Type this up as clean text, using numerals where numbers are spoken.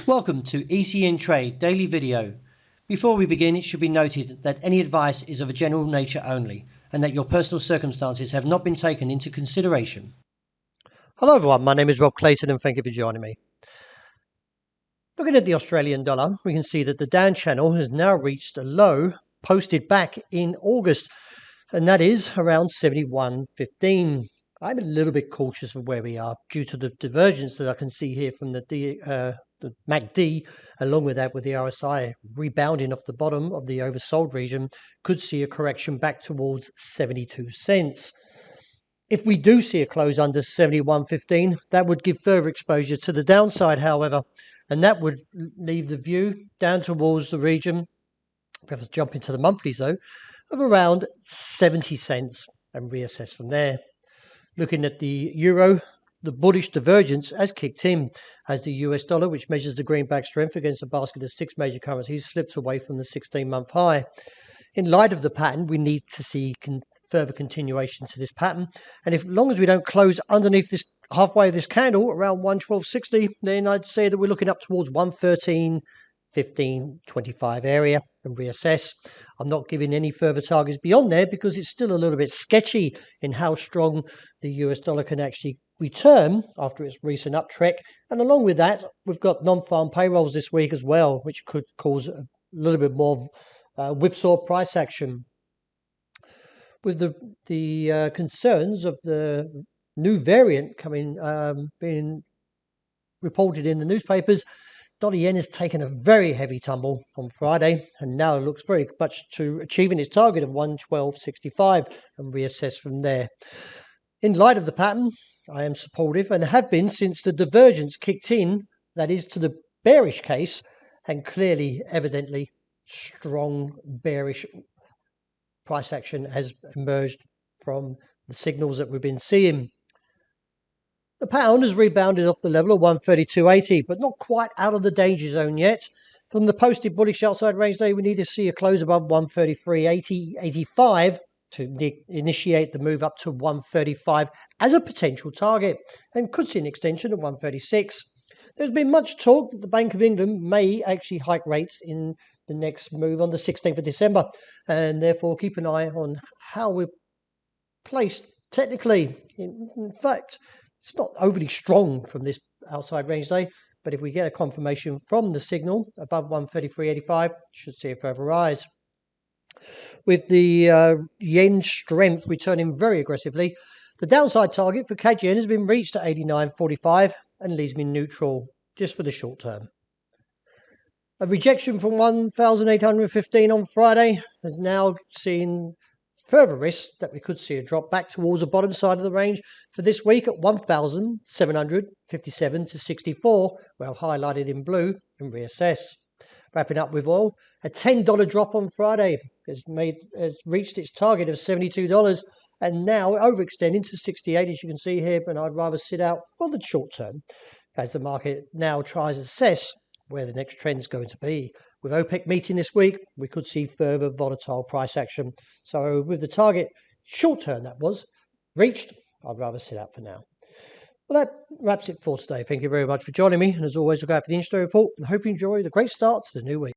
Welcome to ECNTRADE Daily Video. Before we begin, it should be noted that any advice is of a general nature only and that your personal circumstances have not been taken into consideration. Hello everyone, my name is Rob Clayton and thank you for joining me. Looking at the Australian dollar, we can see that the down channel has now reached a low posted back in August, and that is around 71.15. I'm a little bit cautious of where we are due to the divergence that I can see here from the MACD, along with that with the RSI rebounding off the bottom of the oversold region, could see a correction back towards 72 cents. If we do see a close under 71.15, that would give further exposure to the downside, however, and that would leave the view down towards the region, we have to jump into the monthlies though, of around 70 cents and reassess from there. Looking at the euro, the bullish divergence has kicked in as the US dollar, which measures the greenback strength against a basket of 6 major currencies, slips away from the 16-month high. In light of the pattern, we need to see further continuation to this pattern, and if long as we don't close underneath this halfway of this candle around 112.60, then I'd say that we're looking up towards 113.15.25 area and reassess. I'm not giving any further targets beyond there because it's still a little bit sketchy in how strong the US dollar can actually return after its recent uptrek, and along with that we've got non-farm payrolls this week as well, which could cause a little bit more whipsaw price action. With the concerns of the new variant being reported in the newspapers, dollar yen has taken a very heavy tumble on Friday and now looks very much to achieving its target of 112.65 and reassess from there. In light of the pattern, I am supportive and have been since the divergence kicked in, that is to the bearish case, and clearly, evidently, strong bearish price action has emerged from the signals that we've been seeing. The pound has rebounded off the level of 132.80, but not quite out of the danger zone yet. From the posted bullish outside range day, we need to see a close above 133.85 to initiate the move up to 135 as a potential target, and could see an extension of 136. There's been much talk that the Bank of England may actually hike rates in the next move on the 16th of December, and therefore keep an eye on how we're placed technically. In fact, it's not overly strong from this outside range day, but if we get a confirmation from the signal above 133.85, should see a further rise. With the yen strength returning very aggressively, the downside target for CAD yen has been reached at 89.45 and leaves me neutral just for the short term. A rejection from 1,815 on Friday has now seen further risk that we could see a drop back towards the bottom side of the range for this week at 1,757 to 64, well highlighted in blue, and reassess. Wrapping up with oil, a $10 drop on Friday has reached its target of $72 and now overextending to 68, as you can see here, but I'd rather sit out for the short term as the market now tries to assess where the next trend is going to be. With OPEC meeting this week, we could see further volatile price action. So with the target short term that was reached, I'd rather sit out for now. Well, that wraps it for today. Thank you very much for joining me. And as always, look out for the Insta report and hope you enjoy the great start to the new week.